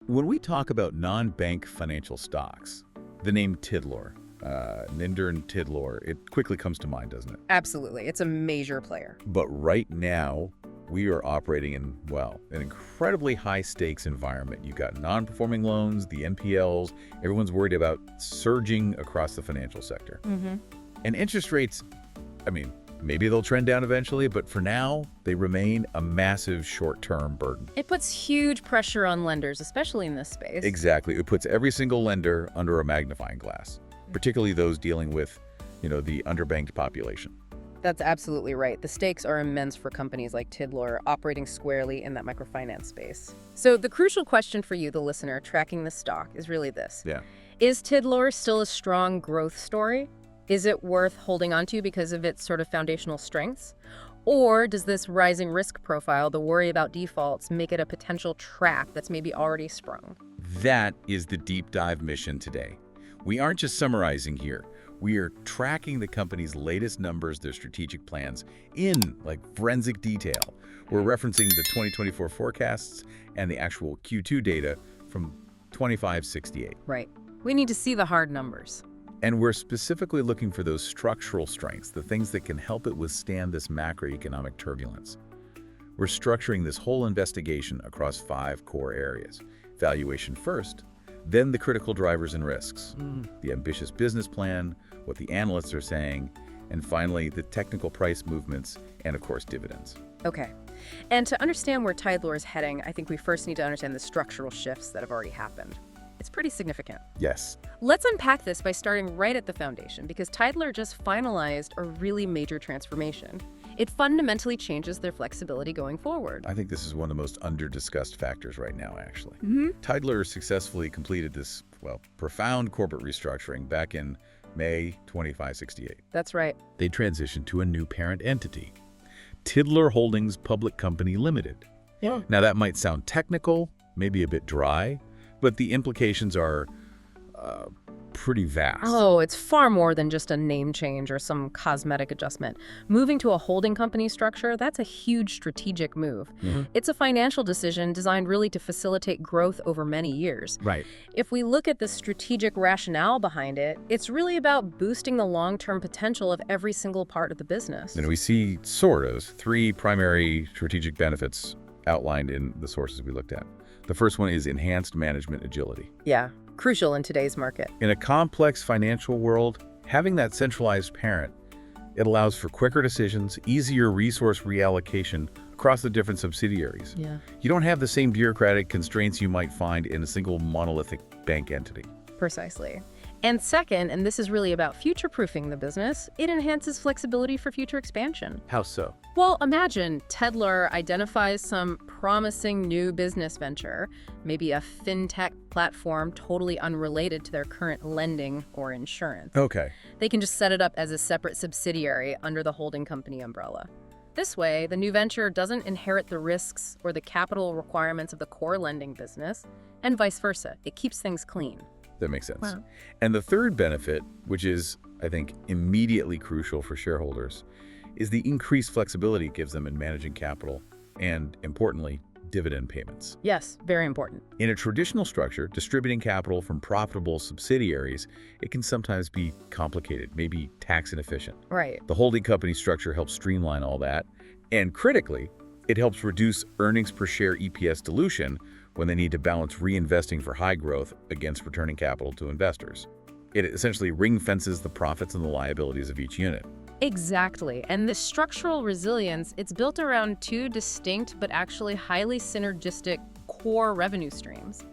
When we talk about non-bank financial stocks, the name Tidlor, Ninder and Tidlor, it quickly comes to mind, doesn't it? Absolutely. It's a major player. But right now, we are operating in, well, an incredibly high-stakes environment. You've got non-performing loans, the NPLs. Everyone's worried about surging across the financial sector. And interest rates, I mean, maybe they'll trend down eventually, but for now, they remain a massive short-term burden. It puts huge pressure on lenders, especially in this space. Exactly. It puts every single lender under a magnifying glass, particularly those dealing with, the underbanked population. That's absolutely right. The stakes are immense for companies like Tidlor operating squarely in that microfinance space. So the crucial question for you, the listener, tracking the stock is really this. Yeah. Is Tidlor still a strong growth story? Is it worth holding on to because of its sort of foundational strengths? Or does this rising risk profile, the worry about defaults, make it a potential trap that's maybe already sprung? That is the deep dive mission today. We aren't just summarizing here. We are tracking the company's latest numbers, their strategic plans, in forensic detail. We're referencing the 2024 forecasts and the actual Q2 data from 2568. Right. We need to see the hard numbers. And we're specifically looking for those structural strengths, the things that can help it withstand this macroeconomic turbulence. We're structuring this whole investigation across 5 core areas. Valuation first, then the critical drivers and risks, the ambitious business plan, what the analysts are saying, and finally, the technical price movements, and of course, dividends. Okay. And to understand where Tidlor is heading, I think we first need to understand the structural shifts that have already happened. It's pretty significant. Yes. Let's unpack this by starting right at the foundation, because Tidlor just finalized a really major transformation. It fundamentally changes their flexibility going forward. I think this is one of the most under-discussed factors right now, actually. Tidlor successfully completed this, profound corporate restructuring back in May 2568. That's right. They transitioned to a new parent entity, Tidlor Holdings Public Company Limited. Yeah. Now, that might sound technical, maybe a bit dry, but the implications are pretty vast. Oh, it's far more than just a name change or some cosmetic adjustment. Moving to a holding company structure, that's a huge strategic move. It's a financial decision designed really to facilitate growth over many years. Right. If we look at the strategic rationale behind it, it's really about boosting the long-term potential of every single part of the business. And we see sort of 3 primary strategic benefits outlined in the sources we looked at. The first one is enhanced management agility. Yeah, crucial in today's market. In a complex financial world, having that centralized parent, it allows for quicker decisions, easier resource reallocation across the different subsidiaries. Yeah. You don't have the same bureaucratic constraints you might find in a single monolithic bank entity. Precisely. And second, and this is really about future-proofing the business, it enhances flexibility for future expansion. How so? Well, imagine Tidlor identifies some promising new business venture, maybe a fintech platform totally unrelated to their current lending or insurance. Okay. They can just set it up as a separate subsidiary under the holding company umbrella. This way, the new venture doesn't inherit the risks or the capital requirements of the core lending business, and vice versa. It keeps things clean. That makes sense. Wow. And the third benefit, which is, I think, immediately crucial for shareholders, is the increased flexibility it gives them in managing capital and, importantly, dividend payments. Yes, very important. In a traditional structure, distributing capital from profitable subsidiaries, it can sometimes be complicated, maybe tax inefficient. Right. The holding company structure helps streamline all that. And critically, it helps reduce earnings per share EPS dilution when they need to balance reinvesting for high growth against returning capital to investors. It essentially ring-fences the profits and the liabilities of each unit. Exactly. And the structural resilience, it's built around 2 distinct but actually highly synergistic core revenue streams.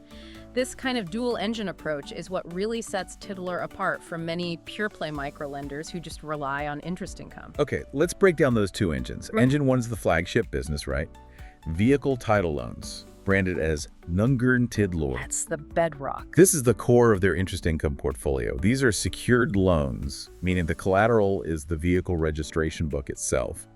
This kind of dual-engine approach is what really sets Tidlor apart from many pure-play microlenders who just rely on interest income. Okay, let's break down those 2 engines. Engine 1's the flagship business, right? Vehicle title loans, branded as Nungern Tidlor. That's the bedrock. This is the core of their interest income portfolio. These are secured loans, meaning the collateral is the vehicle registration book itself.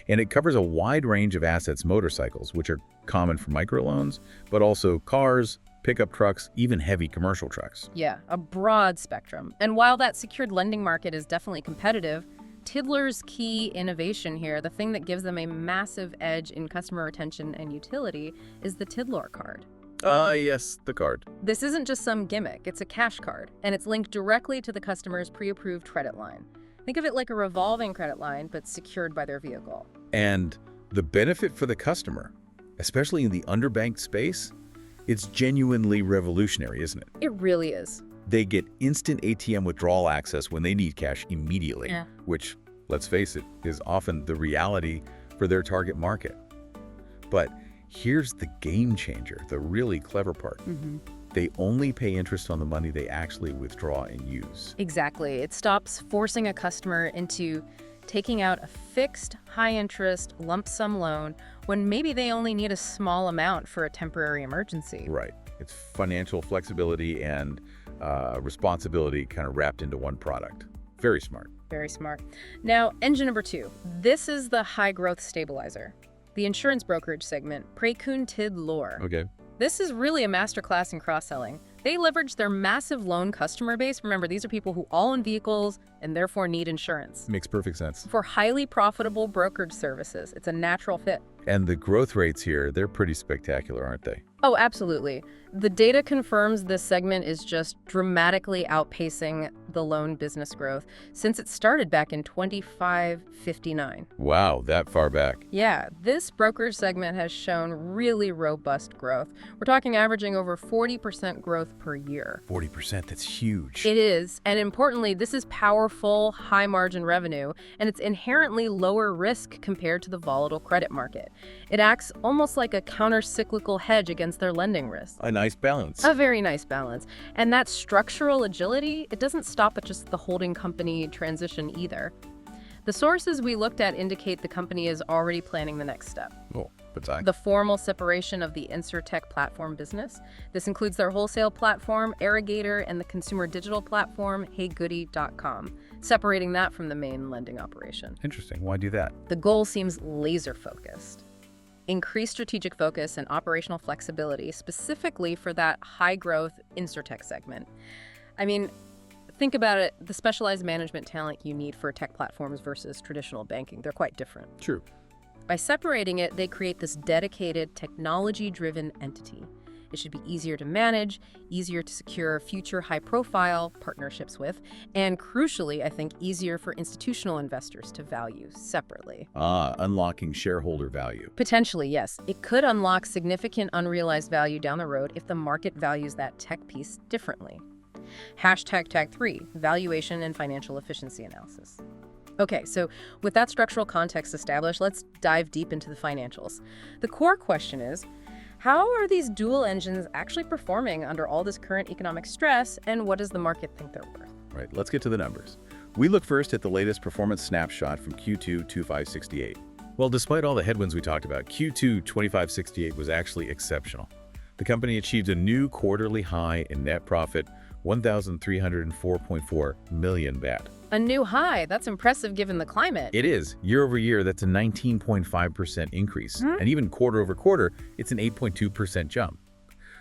And it covers a wide range of assets, motorcycles, which are common for microloans, but also cars, pickup trucks, even heavy commercial trucks. Yeah, a broad spectrum. And while that secured lending market is definitely competitive, Tidlor's key innovation here, the thing that gives them a massive edge in customer retention and utility, is the Tidlor card. Yes, the card. This isn't just some gimmick, it's a cash card, and it's linked directly to the customer's pre-approved credit line. Think of it like a revolving credit line, but secured by their vehicle. And the benefit for the customer, especially in the underbanked space, it's genuinely revolutionary, isn't it? It really is. They get instant ATM withdrawal access when they need cash immediately, Yeah. which, let's face it, is often the reality for their target market. But here's the game changer, the really clever part. They only pay interest on the money they actually withdraw and use. Exactly. It stops forcing a customer into taking out a fixed, high-interest, lump sum loan when maybe they only need a small amount for a temporary emergency. Right. It's financial flexibility and responsibility kind of wrapped into one product. Very smart. Very smart. Now, engine number 2. This is the high-growth stabilizer. The insurance brokerage segment, Tidlor. Okay. This is really a masterclass in cross-selling. They leverage their massive loan customer base. Remember, these are people who all own vehicles and therefore need insurance. Makes perfect sense. For highly profitable brokerage services, it's a natural fit. And the growth rates here, they're pretty spectacular, aren't they? Oh, absolutely. The data confirms this segment is just dramatically outpacing the loan business growth since it started back in 2559. Wow, that far back. Yeah, this brokerage segment has shown really robust growth. We're talking averaging over 40% growth per year. 40%, that's huge. It is, and importantly, this is powerful, high-margin revenue, and it's inherently lower risk compared to the volatile credit market. It acts almost like a counter-cyclical hedge against their lending risk. A nice balance. A very nice balance. And that structural agility, it doesn't stop at just the holding company transition either. The sources we looked at indicate the company is already planning the next step. Oh, what's that? The formal separation of the InsurTech platform business. This includes their wholesale platform, Irrigator, and the consumer digital platform, HeyGoody.com, separating that from the main lending operation. Interesting. Why do that? The goal seems laser-focused. Increase strategic focus and operational flexibility, specifically for that high-growth InsurTech segment. I mean, think about it, the specialized management talent you need for tech platforms versus traditional banking, they're quite different. True. By separating it, they create this dedicated, technology-driven entity. It should be easier to manage, easier to secure future high-profile partnerships with, and crucially, I think, easier for institutional investors to value separately. Unlocking shareholder value. Potentially, yes. It could unlock significant unrealized value down the road if the market values that tech piece differently. #Tag3, valuation and financial efficiency analysis. Okay, so with that structural context established, let's dive deep into the financials. The core question is, how are these dual engines actually performing under all this current economic stress, and what does the market think they're worth? Right, let's get to the numbers. We look first at the latest performance snapshot from Q2 2568. Well, despite all the headwinds we talked about, Q2 2568 was actually exceptional. The company achieved a new quarterly high in net profit, 1,304.4 million baht. A new high. That's impressive given the climate. It is. Year over year, that's a 19.5% increase. And even quarter over quarter, it's an 8.2% jump.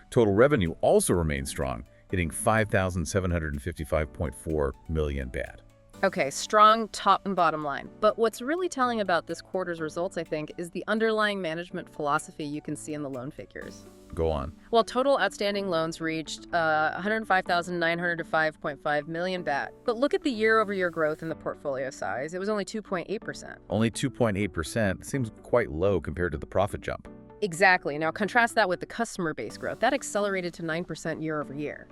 Total revenue also remains strong, hitting 5,755.4 million baht. Okay, strong top and bottom line. But what's really telling about this quarter's results, I think, is the underlying management philosophy you can see in the loan figures. Go on. Well, total outstanding loans reached 105,905.5 million baht. But look at the year-over-year growth in the portfolio size. It was only 2.8%. Only 2.8% seems quite low compared to the profit jump. Exactly. Now contrast that with the customer base growth. That accelerated to 9% year over year.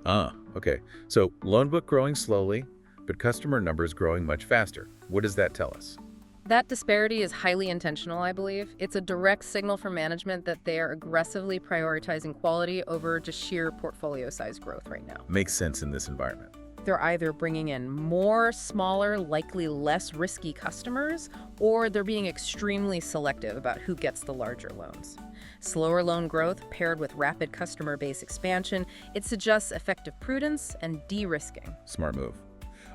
Okay. So loan book growing slowly, but customer numbers growing much faster. What does that tell us? That disparity is highly intentional, I believe. It's a direct signal from management that they are aggressively prioritizing quality over just sheer portfolio size growth right now. Makes sense in this environment. They're either bringing in more smaller, likely less risky customers, or they're being extremely selective about who gets the larger loans. Slower loan growth paired with rapid customer base expansion, it suggests effective prudence and de-risking. Smart move.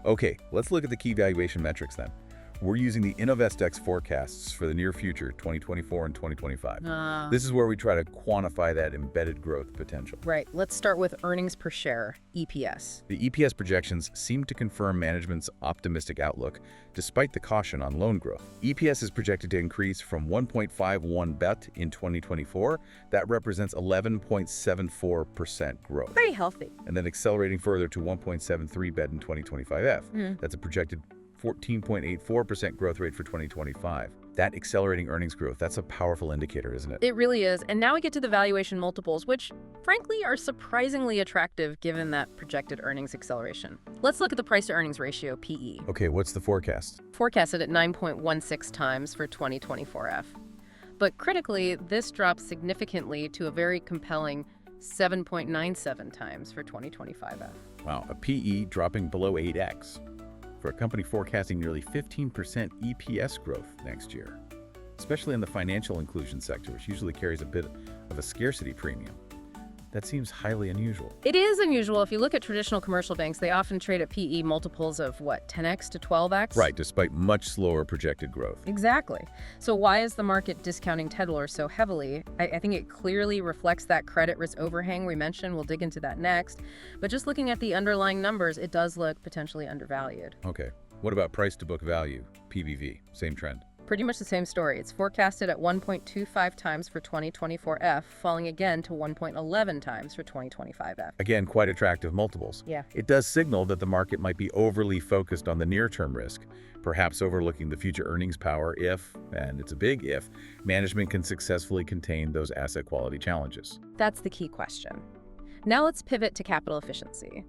Okay, let's look at the key valuation metrics then. We're using the InnovestX forecasts for the near future, 2024 and 2025. This is where we try to quantify that embedded growth potential. Right. Let's start with earnings per share, EPS. The EPS projections seem to confirm management's optimistic outlook despite the caution on loan growth. EPS is projected to increase from 1.51 BET in 2024. That represents 11.74% growth. Very healthy. And then accelerating further to 1.73 BET in 2025F. That's a projected 14.84% growth rate for 2025. That accelerating earnings growth, that's a powerful indicator, isn't it? It really is. And now we get to the valuation multiples, which frankly are surprisingly attractive given that projected earnings acceleration. Let's look at the price to earnings ratio, PE. Okay, what's the forecast? Forecasted at 9.16 times for 2024F. But critically, this drops significantly to a very compelling 7.97 times for 2025F. Wow, a PE dropping below 8x. For a company forecasting nearly 15% EPS growth next year, especially in the financial inclusion sector, which usually carries a bit of a scarcity premium. That seems highly unusual. It is unusual. If you look at traditional commercial banks, they often trade at PE multiples of, 10x to 12x? Right, despite much slower projected growth. Exactly. So why is the market discounting Tidlor so heavily? I think it clearly reflects that credit risk overhang we mentioned. We'll dig into that next. But just looking at the underlying numbers, it does look potentially undervalued. Okay. What about price to book value, PBV? Same trend. Pretty much the same story. It's forecasted at 1.25 times for 2024F, falling again to 1.11 times for 2025F. Again, quite attractive multiples. Yeah. It does signal that the market might be overly focused on the near-term risk, perhaps overlooking the future earnings power if, and it's a big if, management can successfully contain those asset quality challenges. That's the key question. Now let's pivot to capital efficiency.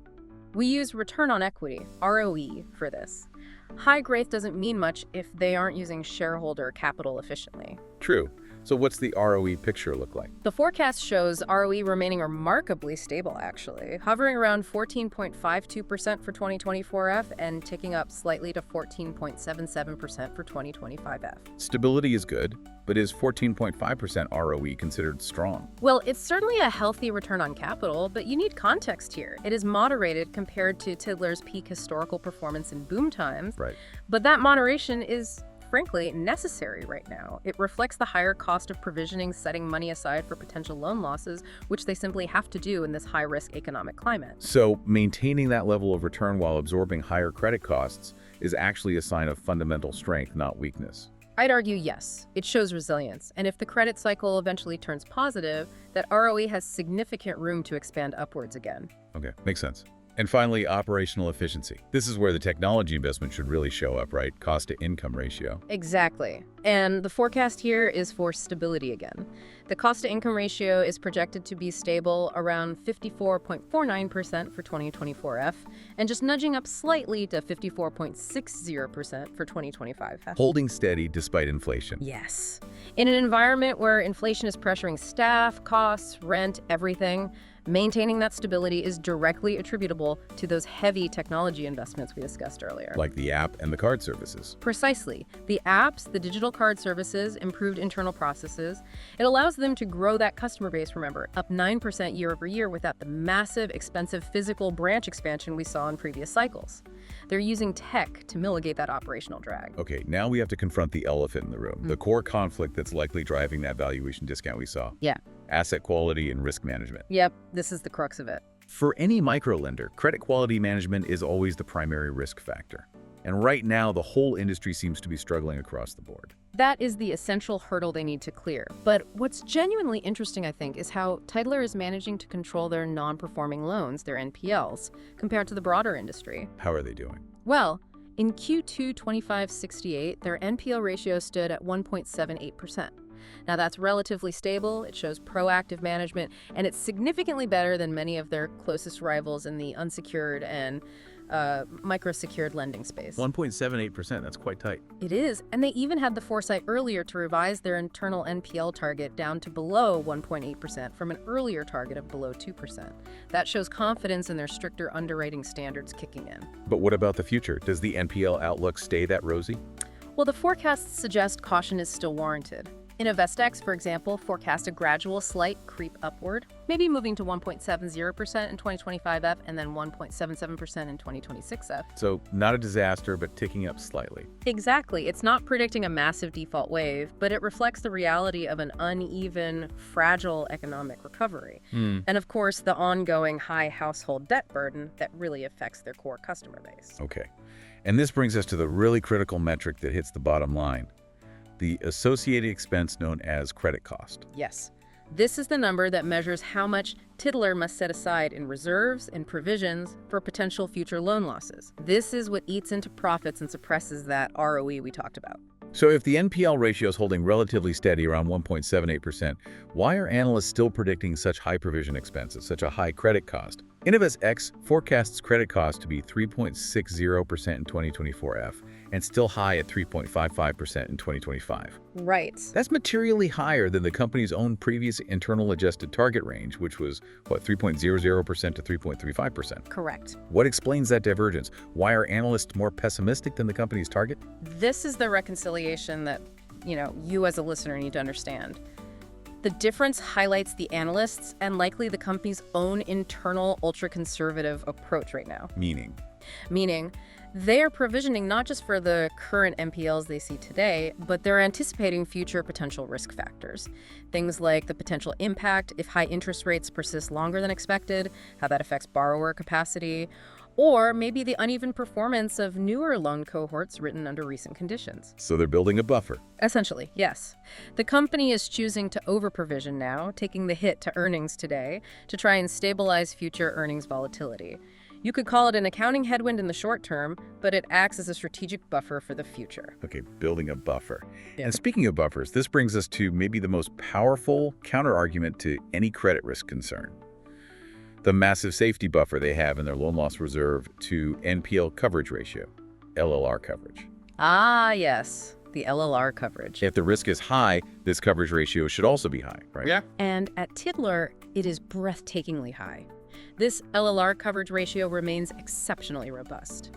We use return on equity, ROE, for this. High growth doesn't mean much if they aren't using shareholder capital efficiently. True. So what's the ROE picture look like? The forecast shows ROE remaining remarkably stable, actually, hovering around 14.52% for 2024F and ticking up slightly to 14.77% for 2025F. Stability is good, but is 14.5% ROE considered strong? Well, it's certainly a healthy return on capital, but you need context here. It is moderated compared to Tidlor's peak historical performance in boom times. Right. But that moderation is frankly necessary right now. It reflects the higher cost of provisioning, setting money aside for potential loan losses, which they simply have to do in this high-risk economic climate. So maintaining that level of return while absorbing higher credit costs is actually a sign of fundamental strength, not weakness. I'd argue yes, it shows resilience, and if the credit cycle eventually turns positive, that ROE has significant room to expand upwards again. Okay, makes sense. And finally, operational efficiency. This is where the technology investment should really show up, right? Cost to income ratio. Exactly. And the forecast here is for stability again. The cost to income ratio is projected to be stable around 54.49% for 2024F and just nudging up slightly to 54.60% for 2025F. Holding steady despite inflation. Yes. In an environment where inflation is pressuring staff, costs, rent, everything, maintaining that stability is directly attributable to those heavy technology investments we discussed earlier. Like the app and the card services. Precisely. The apps, the digital card services, improved internal processes. It allows them to grow that customer base, remember, up 9% year over year without the massive, expensive physical branch expansion we saw in previous cycles. They're using tech to mitigate that operational drag. Okay, now we have to confront the elephant in the room, the core conflict that's likely driving that valuation discount we saw. Yeah. Asset quality and risk management. Yep, this is the crux of it. For any microlender, credit quality management is always the primary risk factor. And right now, the whole industry seems to be struggling across the board. That is the essential hurdle they need to clear. But what's genuinely interesting, I think, is how Tidlor is managing to control their non-performing loans, their NPLs, compared to the broader industry. How are they doing? Well, in Q2 2568, their NPL ratio stood at 1.78%. Now that's relatively stable, it shows proactive management, and it's significantly better than many of their closest rivals in the unsecured and microsecured lending space. 1.78%, that's quite tight. It is, and they even had the foresight earlier to revise their internal NPL target down to below 1.8% from an earlier target of below 2%. That shows confidence in their stricter underwriting standards kicking in. But what about the future? Does the NPL outlook stay that rosy? Well, the forecasts suggest caution is still warranted. InvestX, for example, forecast a gradual slight creep upward, maybe moving to 1.70% in 2025F and then 1.77% in 2026F. So not a disaster, but ticking up slightly. Exactly. It's not predicting a massive default wave, but it reflects the reality of an uneven, fragile economic recovery. And of course, the ongoing high household debt burden that really affects their core customer base. Okay. And this brings us to the really critical metric that hits the bottom line, the associated expense known as credit cost. Yes. This is the number that measures how much Tidlor must set aside in reserves and provisions for potential future loan losses. This is what eats into profits and suppresses that ROE we talked about. So if the NPL ratio is holding relatively steady around 1.78%, why are analysts still predicting such high provision expenses, such a high credit cost? InvestX forecasts credit cost to be 3.60% in 2024F and still high at 3.55% in 2025. Right. That's materially higher than the company's own previous internal adjusted target range, which was, 3.00% to 3.35%. Correct. What explains that divergence? Why are analysts more pessimistic than the company's target? This is the reconciliation that, you as a listener need to understand. The difference highlights the analysts and likely the company's own internal ultra-conservative approach right now. Meaning, they are provisioning not just for the current NPLs they see today, but they're anticipating future potential risk factors. Things like the potential impact if high interest rates persist longer than expected, how that affects borrower capacity, or maybe the uneven performance of newer loan cohorts written under recent conditions. So they're building a buffer. Essentially, yes. The company is choosing to over-provision now, taking the hit to earnings today to try and stabilize future earnings volatility. You could call it an accounting headwind in the short term, but it acts as a strategic buffer for the future. Okay, building a buffer. Yeah. And speaking of buffers, this brings us to maybe the most powerful counterargument to any credit risk concern. The massive safety buffer they have in their loan loss reserve to NPL coverage ratio, LLR coverage. Ah, yes, the LLR coverage. If the risk is high, this coverage ratio should also be high, right? Yeah. And at Tidlor, it is breathtakingly high. This LLR coverage ratio remains exceptionally robust.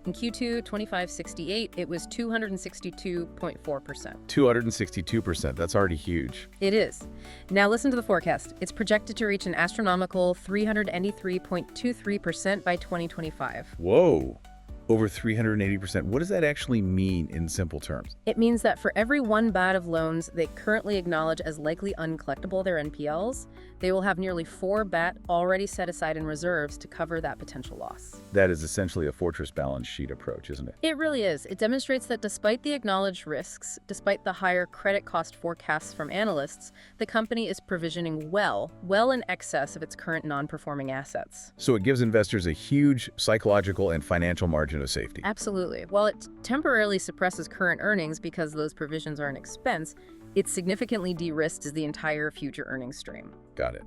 In Q2 2568, it was 262.4%. 262%, that's already huge. It is. Now listen to the forecast. It's projected to reach an astronomical 393.23% by 2025. Whoa, over 380%. What does that actually mean in simple terms? It means that for every one bat of loans they currently acknowledge as likely uncollectible, their NPLs, they will have nearly 4 bat already set aside in reserves to cover that potential loss. That is essentially a fortress balance sheet approach, isn't it? It really is. It demonstrates that despite the acknowledged risks, despite the higher credit cost forecasts from analysts, the company is provisioning well in excess of its current non-performing assets. So it gives investors a huge psychological and financial margin of safety. Absolutely. While it temporarily suppresses current earnings because those provisions are an expense, it significantly de-risks the entire future earnings stream. Got it.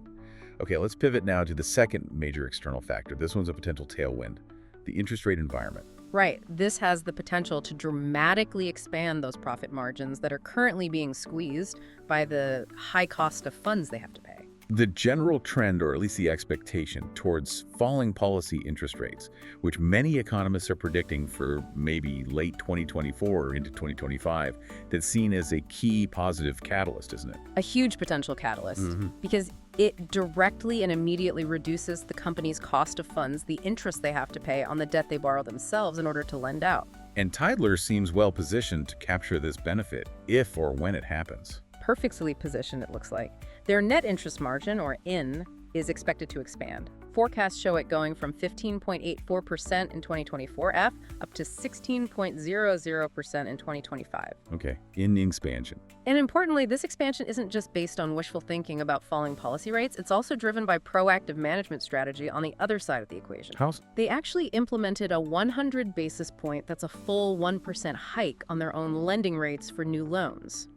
Okay, let's pivot now to the second major external factor. This one's a potential tailwind, the interest rate environment. Right. This has the potential to dramatically expand those profit margins that are currently being squeezed by the high cost of funds they have to pay. The general trend, or at least the expectation, towards falling policy interest rates, which many economists are predicting for maybe late 2024 or into 2025, that's seen as a key positive catalyst, isn't it? A huge potential catalyst, because it directly and immediately reduces the company's cost of funds, the interest they have to pay on the debt they borrow themselves in order to lend out. And Tidlor seems well positioned to capture this benefit if or when it happens. Perfectly positioned, it looks like. Their net interest margin, or IN, is expected to expand. Forecasts show it going from 15.84% in 2024F up to 16.00% in 2025. Okay, in expansion. And importantly, this expansion isn't just based on wishful thinking about falling policy rates, it's also driven by proactive management strategy on the other side of the equation. How? They actually implemented a 100 basis point, that's a full 1% hike on their own lending rates for new loans.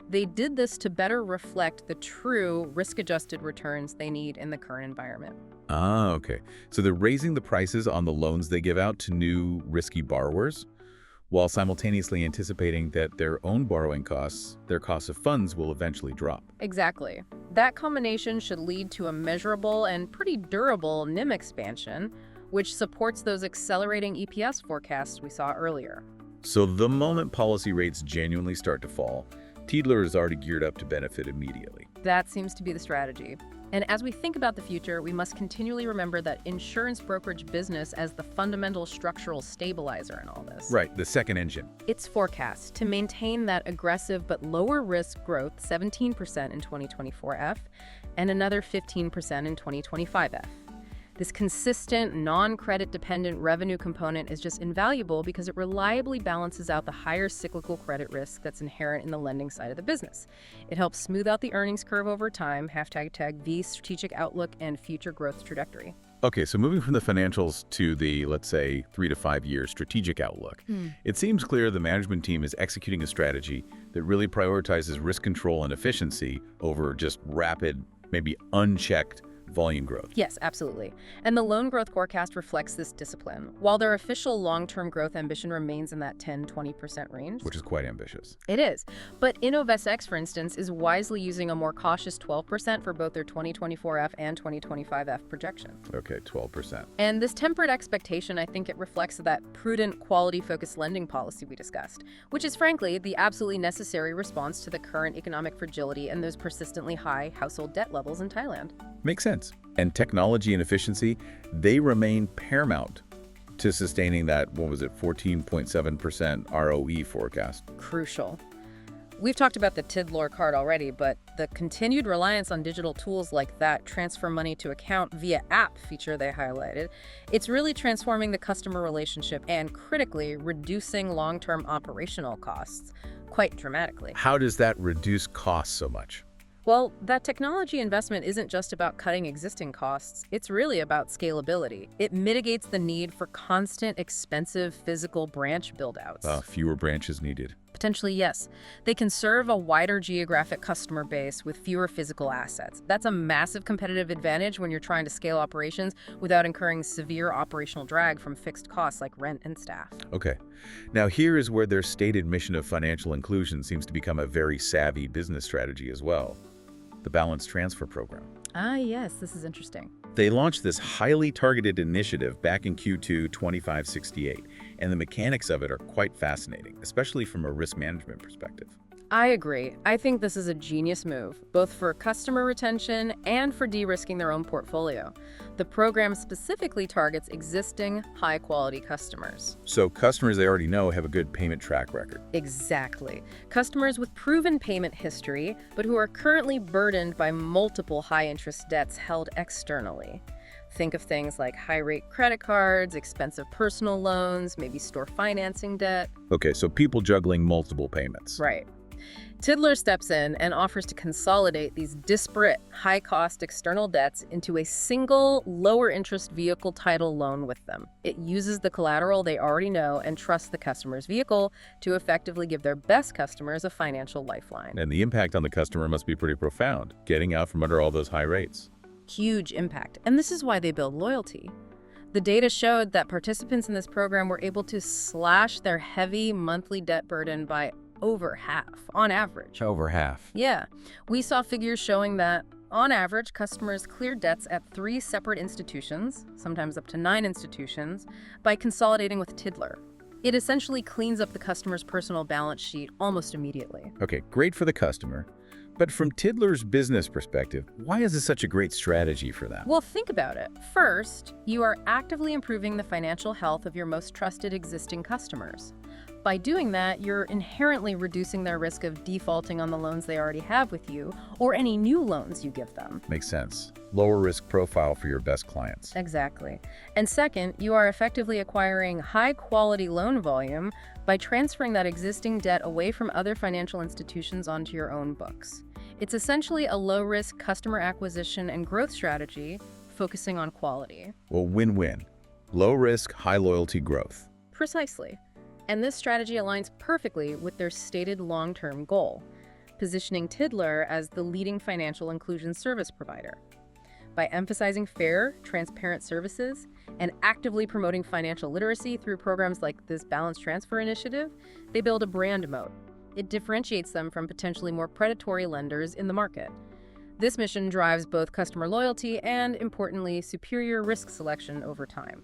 They did this to better reflect the true risk-adjusted returns they need in the current environment. Ah, okay. So they're raising the prices on the loans they give out to new risky borrowers, while simultaneously anticipating that their own borrowing costs, their cost of funds, will eventually drop. Exactly. That combination should lead to a measurable and pretty durable NIM expansion, which supports those accelerating EPS forecasts we saw earlier. So the moment policy rates genuinely start to fall, Tidlor is already geared up to benefit immediately. That seems to be the strategy. And as we think about the future, we must continually remember that insurance brokerage business as the fundamental structural stabilizer in all this. Right, the second engine. It's forecast to maintain that aggressive but lower risk growth, 17% in 2024F and another 15% in 2025F. This consistent, non-credit dependent revenue component is just invaluable because it reliably balances out the higher cyclical credit risk that's inherent in the lending side of the business. It helps smooth out the earnings curve over time, #V strategic outlook and future growth trajectory. Okay, so moving from the financials to the, let's say, 3 to 5 year strategic outlook, it seems clear the management team is executing a strategy that really prioritizes risk control and efficiency over just rapid, maybe unchecked volume growth. Yes, absolutely. And the loan growth forecast reflects this discipline, while their official long-term growth ambition remains in that 10–20% range. Which is quite ambitious. It is. But InnovSX, for instance, is wisely using a more cautious 12% for both their 2024F and 2025F projection. Okay, 12%. And this tempered expectation, I think it reflects that prudent, quality-focused lending policy we discussed, which is frankly the absolutely necessary response to the current economic fragility and those persistently high household debt levels in Thailand. Makes sense. And technology and efficiency, they remain paramount to sustaining that, 14.7% ROE forecast. Crucial. We've talked about the Tidlor card already, but the continued reliance on digital tools like that transfer money to account via app feature they highlighted, it's really transforming the customer relationship and critically reducing long-term operational costs quite dramatically. How does that reduce costs so much? Well, that technology investment isn't just about cutting existing costs, it's really about scalability. It mitigates the need for constant, expensive physical branch build-outs. Fewer branches needed. Potentially, yes. They can serve a wider geographic customer base with fewer physical assets. That's a massive competitive advantage when you're trying to scale operations without incurring severe operational drag from fixed costs like rent and staff. Okay. Now here is where their stated mission of financial inclusion seems to become a very savvy business strategy as well. The Balance Transfer Program. Ah, yes, this is interesting. They launched this highly targeted initiative back in Q2 2568, and the mechanics of it are quite fascinating, especially from a risk management perspective. I agree. I think this is a genius move, both for customer retention and for de-risking their own portfolio. The program specifically targets existing, high-quality customers. So customers they already know have a good payment track record. Exactly. Customers with proven payment history, but who are currently burdened by multiple high-interest debts held externally. Think of things like high-rate credit cards, expensive personal loans, maybe store financing debt. Okay, so people juggling multiple payments. Right. Tidlor steps in and offers to consolidate these disparate, high-cost external debts into a single, lower-interest vehicle title loan with them. It uses the collateral they already know and trusts the customer's vehicle to effectively give their best customers a financial lifeline. And the impact on the customer must be pretty profound, getting out from under all those high rates. Huge impact. And this is why they build loyalty. The data showed that participants in this program were able to slash their heavy monthly debt burden by over half, on average. Over half. Yeah. We saw figures showing that, on average, customers cleared debts at 3 separate institutions, sometimes up to 9 institutions, by consolidating with Tidlor. It essentially cleans up the customer's personal balance sheet almost immediately. Okay, great for the customer. But from Tidlor's business perspective, why is this such a great strategy for them? Well, think about it. First, you are actively improving the financial health of your most trusted existing customers. By doing that, you're inherently reducing their risk of defaulting on the loans they already have with you or any new loans you give them. Makes sense. Lower risk profile for your best clients. Exactly. And second, you are effectively acquiring high-quality loan volume by transferring that existing debt away from other financial institutions onto your own books. It's essentially a low-risk customer acquisition and growth strategy focusing on quality. Well, win-win. Low risk, high loyalty growth. Precisely. And this strategy aligns perfectly with their stated long-term goal, positioning Tidlor as the leading financial inclusion service provider. By emphasizing fair, transparent services and actively promoting financial literacy through programs like this Balance Transfer Initiative, they build a brand moat. It differentiates them from potentially more predatory lenders in the market. This mission drives both customer loyalty and, importantly, superior risk selection over time.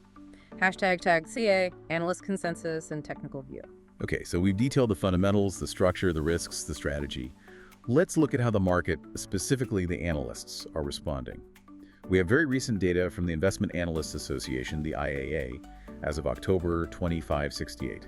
#CA, analyst consensus, and technical view. Okay, so we've detailed the fundamentals, the structure, the risks, the strategy. Let's look at how the market, specifically the analysts, are responding. We have very recent data from the Investment Analysts Association, the IAA, as of October 2568.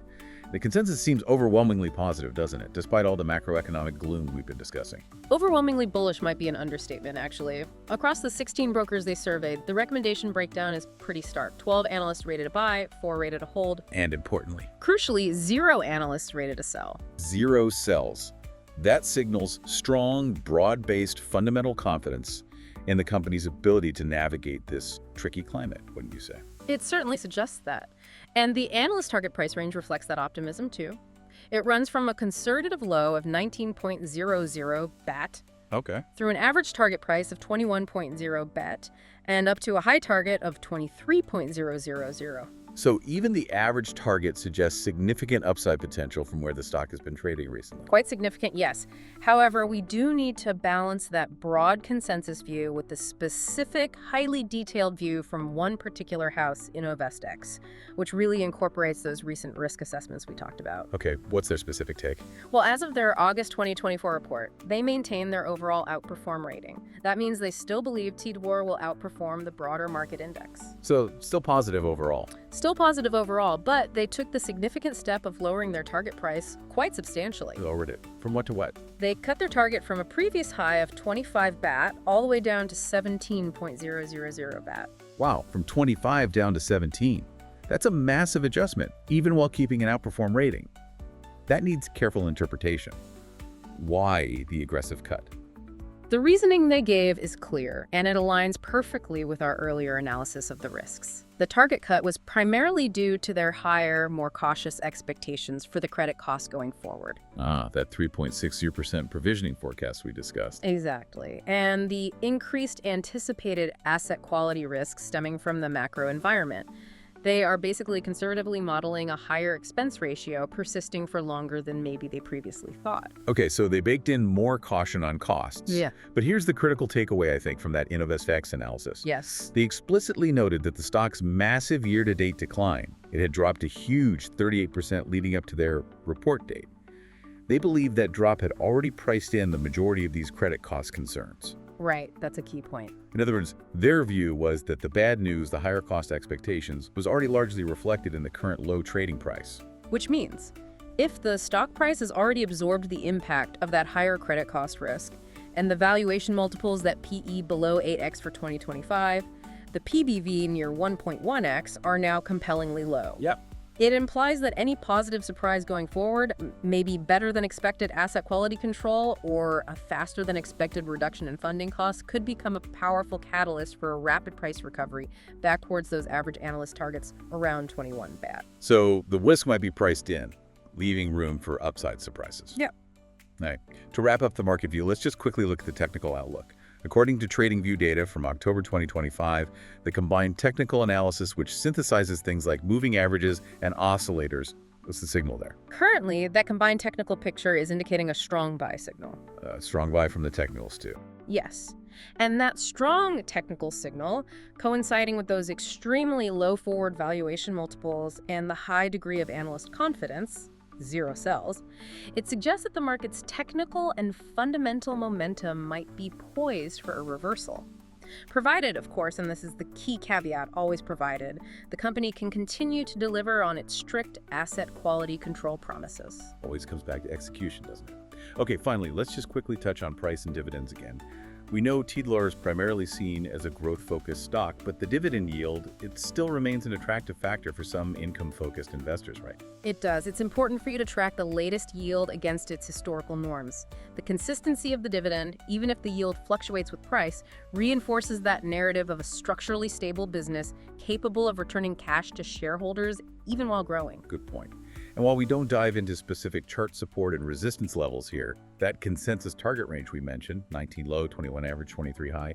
The consensus seems overwhelmingly positive, doesn't it, despite all the macroeconomic gloom we've been discussing? Overwhelmingly bullish might be an understatement, actually. Across the 16 brokers they surveyed, the recommendation breakdown is pretty stark. 12 analysts rated a buy, 4 rated a hold. And importantly, Crucially, 0 analysts rated a sell. 0 sells. That signals strong, broad-based fundamental confidence in the company's ability to navigate this tricky climate, wouldn't you say? It certainly suggests that. And the analyst target price range reflects that optimism, too. It runs from a conservative low of 19.00 BAT Okay. through an average target price of 21.0 BAT and up to a high target of 23.000. So even the average target suggests significant upside potential from where the stock has been trading recently. Quite significant, yes. However, we do need to balance that broad consensus view with the specific, highly detailed view from one particular house, InnovestX, which really incorporates those recent risk assessments we talked about. Okay, what's their specific take? Well, as of their August 2024 report, they maintain their overall outperform rating. That means they still believe Tidlor will outperform the broader market index. So still positive overall. Still positive overall, but they took the significant step of lowering their target price quite substantially. Lowered it. From what to what? They cut their target from a previous high of 25 BAT all the way down to 17.000 BAT. Wow, from 25 down to 17. That's a massive adjustment, even while keeping an outperform rating. That needs careful interpretation. Why the aggressive cut? The reasoning they gave is clear, and it aligns perfectly with our earlier analysis of the risks. The target cut was primarily due to their higher, more cautious expectations for the credit costs going forward. That 3.60% provisioning forecast we discussed. Exactly. And the increased anticipated asset quality risks stemming from the macro environment. They are basically conservatively modeling a higher expense ratio persisting for longer than maybe they previously thought. Okay, so they baked in more caution on costs. Yeah. But here's the critical takeaway, I think, from that InnovestX analysis. Yes. They explicitly noted that the stock's massive year-to-date decline, it had dropped a huge 38% leading up to their report date. They believe that drop had already priced in the majority of these credit cost concerns. Right, that's a key point. In other words, their view was that the bad news, the higher cost expectations, was already largely reflected in the current low trading price. Which means, if the stock price has already absorbed the impact of that higher credit cost risk, and the valuation multiples that PE below 8x for 2025, the PBV near 1.1x are now compellingly low. Yep. It implies that any positive surprise going forward, maybe better than expected asset quality control or a faster than expected reduction in funding costs, could become a powerful catalyst for a rapid price recovery back towards those average analyst targets around 21 BAT. So the risk might be priced in, leaving room for upside surprises. Yep. All right. To wrap up the market view, let's just quickly look at the technical outlook. According to TradingView data from October 2025, the combined technical analysis, which synthesizes things like moving averages and oscillators, what's the signal there? Currently, that combined technical picture is indicating a strong buy signal. Strong buy from the technicals, too. Yes. And that strong technical signal, coinciding with those extremely low forward valuation multiples and the high degree of analyst confidence, 0 sells, it suggests that the market's technical and fundamental momentum might be poised for a reversal. Provided, of course, and this is the key caveat always provided, the company can continue to deliver on its strict asset quality control promises. Always comes back to execution, doesn't it? Okay, finally, let's just quickly touch on price and dividends again. We know Tidlor is primarily seen as a growth-focused stock, but the dividend yield, it still remains an attractive factor for some income-focused investors, right? It does. It's important for you to track the latest yield against its historical norms. The consistency of the dividend, even if the yield fluctuates with price, reinforces that narrative of a structurally stable business capable of returning cash to shareholders even while growing. Good point. And while we don't dive into specific chart support and resistance levels here, that consensus target range we mentioned, 19 low, 21 average, 23 high,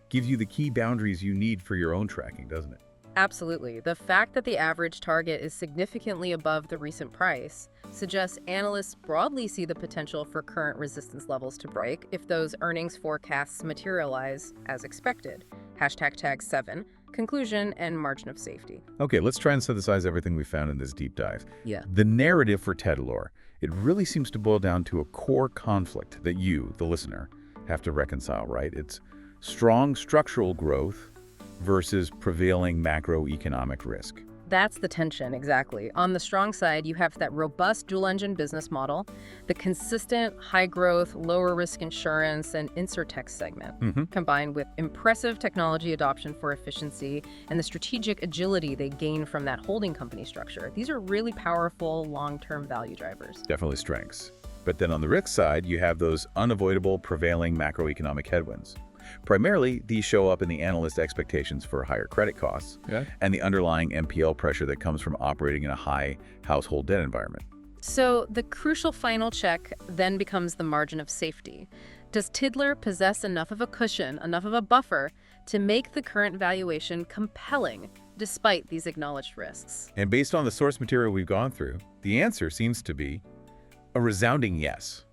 gives you the key boundaries you need for your own tracking, doesn't it? Absolutely. The fact that the average target is significantly above the recent price suggests analysts broadly see the potential for current resistance levels to break if those earnings forecasts materialize as expected. #tag 7. conclusion, and margin of safety. Okay, let's try and synthesize everything we found in this deep dive. Yeah. The narrative for Tidlor, it really seems to boil down to a core conflict that you, the listener, have to reconcile, right? It's strong structural growth versus prevailing macroeconomic risk. That's the tension, exactly. On the strong side, you have that robust dual-engine business model, the consistent high-growth, lower-risk insurance and insurtech segment, combined with impressive technology adoption for efficiency and the strategic agility they gain from that holding company structure. These are really powerful long-term value drivers. Definitely strengths. But then on the risk side, you have those unavoidable prevailing macroeconomic headwinds. Primarily, these show up in the analyst expectations for higher credit costs and the underlying NPL pressure that comes from operating in a high household debt environment. So the crucial final check then becomes the margin of safety. Does Tidlor possess enough of a cushion, enough of a buffer, to make the current valuation compelling despite these acknowledged risks? And based on the source material we've gone through, the answer seems to be a resounding yes.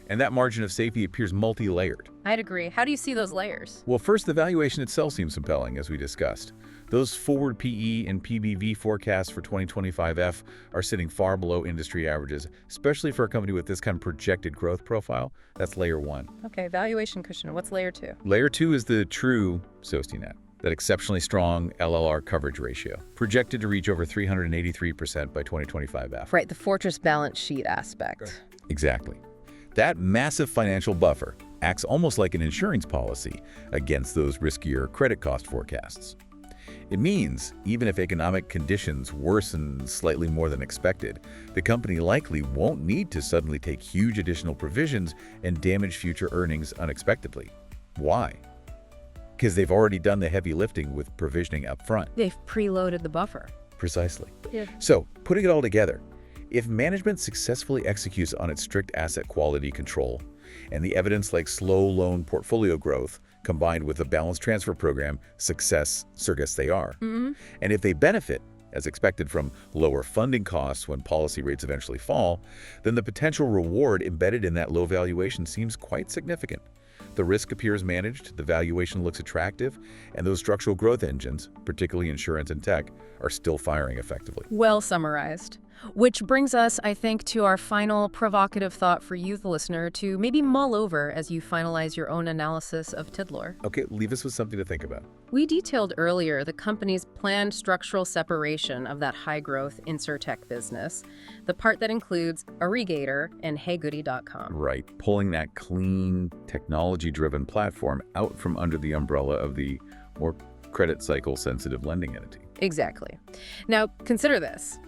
And that margin of safety appears multi-layered. I'd agree. How do you see those layers? Well, first, the valuation itself seems compelling, as we discussed. Those forward PE and PBV forecasts for 2025F are sitting far below industry averages, especially for a company with this kind of projected growth profile. That's layer one. Okay, valuation cushion. What's layer two? Layer two is the true safety net, that exceptionally strong LLR coverage ratio, projected to reach over 383% by 2025F. Right, the fortress balance sheet aspect. Exactly. That massive financial buffer acts almost like an insurance policy against those riskier credit cost forecasts. It means even if economic conditions worsen slightly more than expected, the company likely won't need to suddenly take huge additional provisions and damage future earnings unexpectedly. Why? Because they've already done the heavy lifting with provisioning up front. They've preloaded the buffer. Precisely. Yeah. So, putting it all together, if management successfully executes on its strict asset quality control, and the evidence like slow loan portfolio growth combined with a balanced transfer program success suggests they are, and if they benefit, as expected, from lower funding costs when policy rates eventually fall, then the potential reward embedded in that low valuation seems quite significant. The risk appears managed, the valuation looks attractive, and those structural growth engines, particularly insurance and tech, are still firing effectively. Well summarized. Which brings us, I think, to our final provocative thought for you, the listener, to maybe mull over as you finalize your own analysis of Tidlor. Okay, leave us with something to think about. We detailed earlier the company's planned structural separation of that high-growth insurtech business, the part that includes Irrigator and HeyGoody.com. Right, pulling that clean, technology-driven platform out from under the umbrella of the more credit cycle-sensitive lending entity. Exactly. Now, consider this.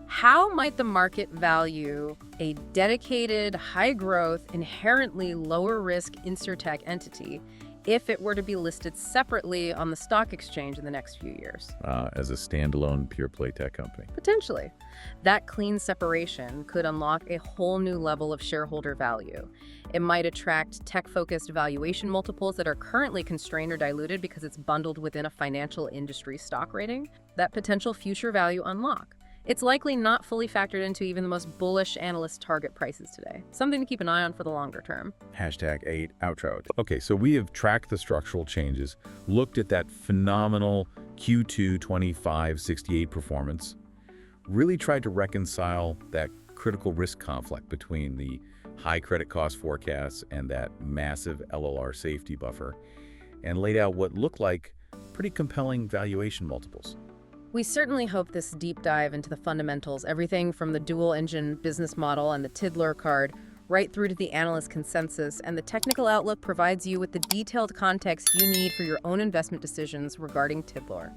How might the market value a dedicated, high-growth, inherently lower-risk insurtech entity if it were to be listed separately on the stock exchange in the next few years? As a standalone pure-play tech company. Potentially. That clean separation could unlock a whole new level of shareholder value. It might attract tech-focused valuation multiples that are currently constrained or diluted because it's bundled within a financial industry stock rating. That potential future value unlock. It's likely not fully factored into even the most bullish analyst target prices today. Something to keep an eye on for the longer term. #8 outro. Okay, so we have tracked the structural changes, looked at that phenomenal Q2 2568 performance, really tried to reconcile that critical risk conflict between the high credit cost forecasts and that massive LLR safety buffer, and laid out what looked like pretty compelling valuation multiples. We certainly hope this deep dive into the fundamentals, everything from the dual-engine business model and the Tidlor card, right through to the analyst consensus and the technical outlook, provides you with the detailed context you need for your own investment decisions regarding Tidlor.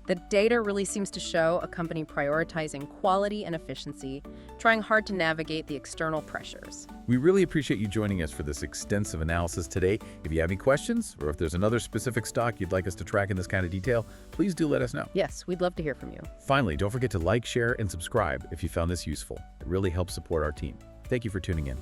The data really seems to show a company prioritizing quality and efficiency, trying hard to navigate the external pressures. We really appreciate you joining us for this extensive analysis today. If you have any questions, or if there's another specific stock you'd like us to track in this kind of detail, please do let us know. Yes, we'd love to hear from you. Finally, don't forget to like, share, and subscribe if you found this useful. It really helps support our team. Thank you for tuning in.